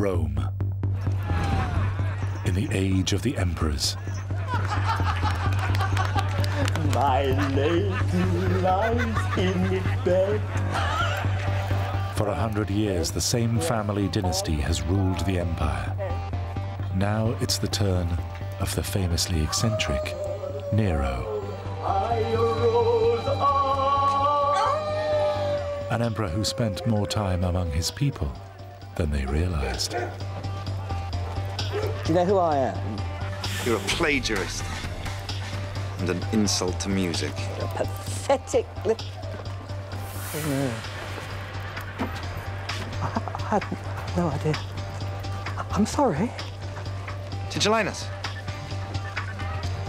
Rome. In the age of the emperors. My lady lies in bed. For 100 years, the same family dynasty has ruled the empire. Now it's the turn of the famously eccentric Nero. An emperor who spent more time among his people than they realized. Do you know who I am? You're a plagiarist and an insult to music. A pathetic little... I had no idea. I'm sorry. Tigellinus.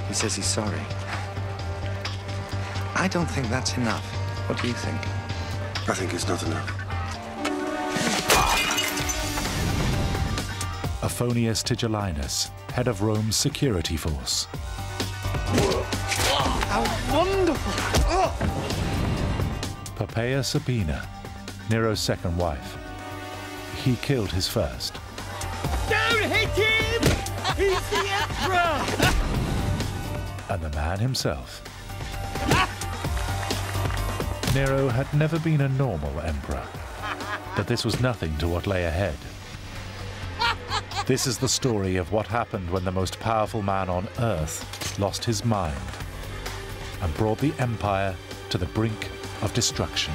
He says he's sorry. I don't think that's enough. What do you think? I think it's not enough. Aphonius Tigellinus, head of Rome's security force. How wonderful! Poppaea Sabina, Nero's second wife. He killed his first. Don't hit him! He's the emperor! And the man himself. Nero had never been a normal emperor, but this was nothing to what lay ahead. This is the story of what happened when the most powerful man on earth lost his mind and brought the empire to the brink of destruction.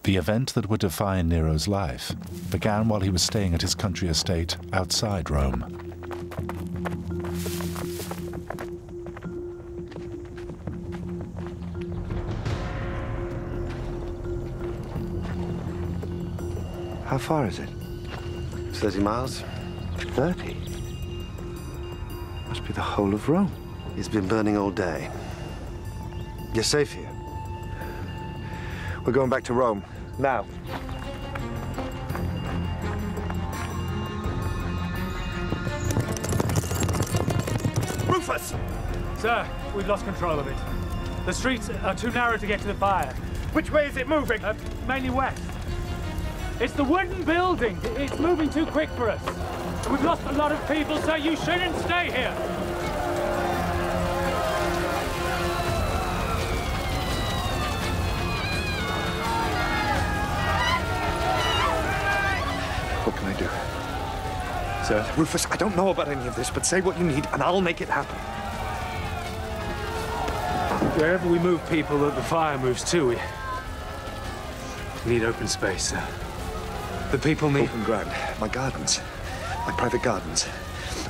The event that would define Nero's life began while he was staying at his country estate outside Rome. How far is it? 30 miles. 30. Must be the whole of Rome. It's been burning all day. You're safe here. We're going back to Rome. Now. Rufus! Sir, we've lost control of it. The streets are too narrow to get to the fire. Which way is it moving? Mainly west. It's the wooden building. It's moving too quick for us. We've lost a lot of people, so you shouldn't stay here. What can I do? Sir? Rufus, I don't know about any of this, but say what you need and I'll make it happen. Wherever we move people, the fire moves too. We need open space, sir. The people need... Open ground. My gardens. My private gardens.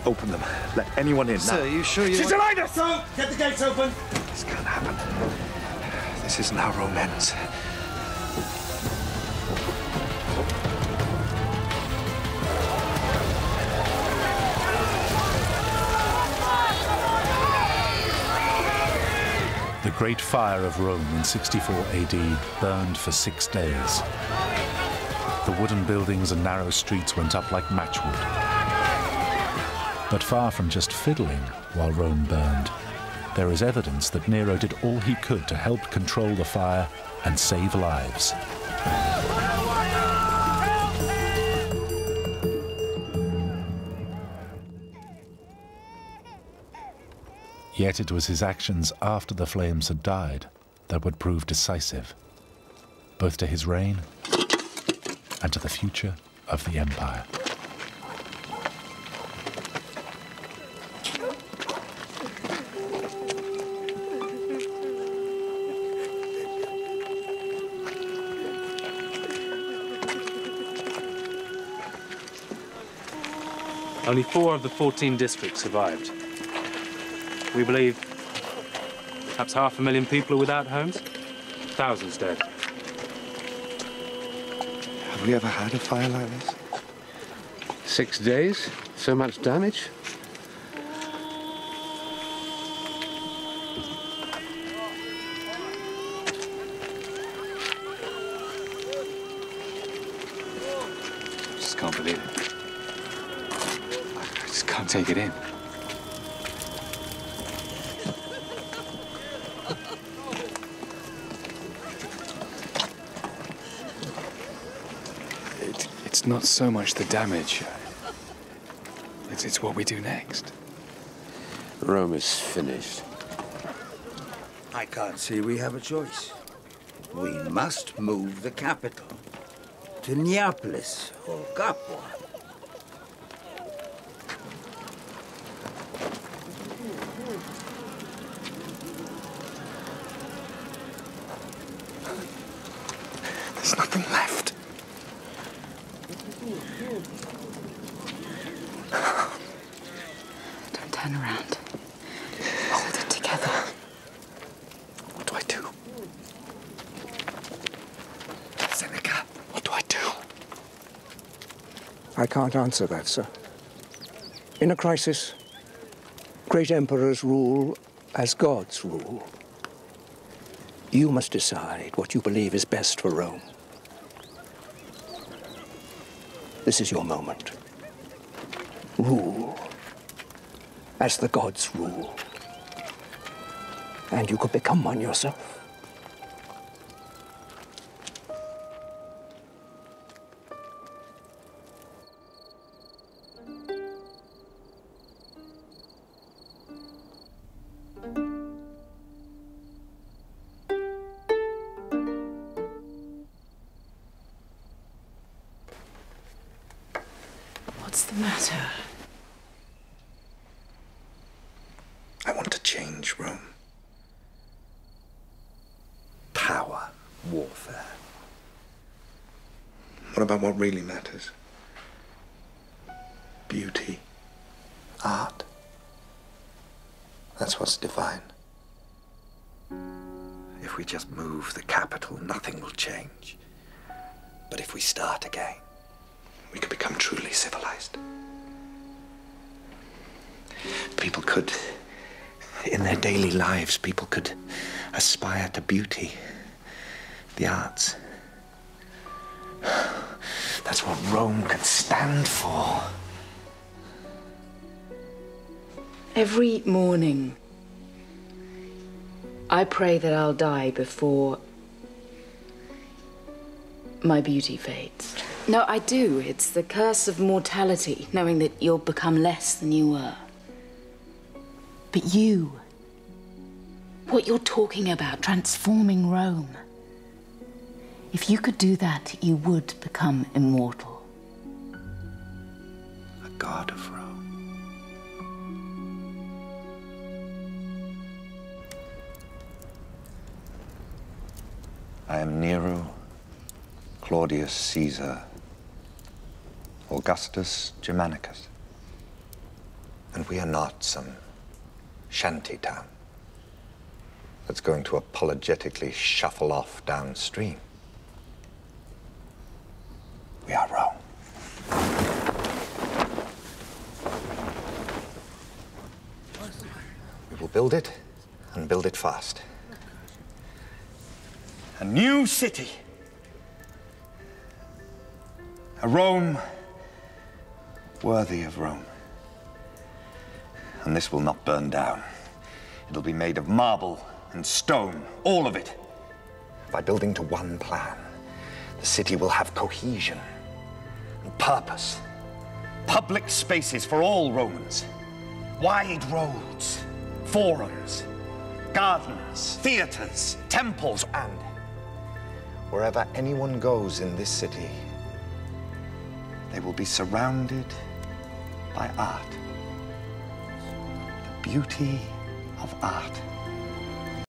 Open them. Let anyone in Sir, now. are you sure you... Tigellinus! Go! Get the gates open! This can't happen. This isn't how Rome ends. The Great Fire of Rome in 64 AD burned for 6 days. The wooden buildings and narrow streets went up like matchwood. But far from just fiddling while Rome burned, there is evidence that Nero did all he could to help control the fire and save lives. Yet it was his actions after the flames had died that would prove decisive, both to his reign and to the future of the empire. Only 4 of the 14 districts survived. We believe perhaps 500,000 people are without homes. Thousands dead. Have we ever had a fire like this? 6 days? So much damage? I just can't believe it. I just can't take it in. It's not so much the damage. It's what we do next. Rome is finished. I can't see we have a choice. We must move the capital to Neapolis or Capua. There's nothing left. Don't turn around. Hold it together. What do I do? Seneca, what do I do? I can't answer that, sir. In a crisis, great emperors rule as gods rule. You must decide what you believe is best for Rome. This is your moment. Rule as the gods rule. And you could become one yourself. What's the matter? I want to change Rome. Power, warfare. What about what really matters? Beauty, art. That's what's divine. If we just move the capital, nothing will change. But if we start again, we could become truly civilized. People could, in their daily lives, people could aspire to beauty, the arts. That's what Rome could stand for. Every morning, I pray that I'll die before my beauty fades. No, I do. It's the curse of mortality, knowing that you'll become less than you were. But you, what you're talking about, transforming Rome, if you could do that, you would become immortal. A god of Rome. I am Nero, Claudius Caesar, Augustus Germanicus. And we are not some shanty town that's going to apologetically shuffle off downstream. We are Rome. We will build it, and build it fast. A new city. A Rome worthy of Rome. And this will not burn down. It'll be made of marble and stone, all of it. By building to one plan, the city will have cohesion and purpose. Public spaces for all Romans. Wide roads, forums, gardens, theaters, temples, and wherever anyone goes in this city, they will be surrounded by art. The beauty of art.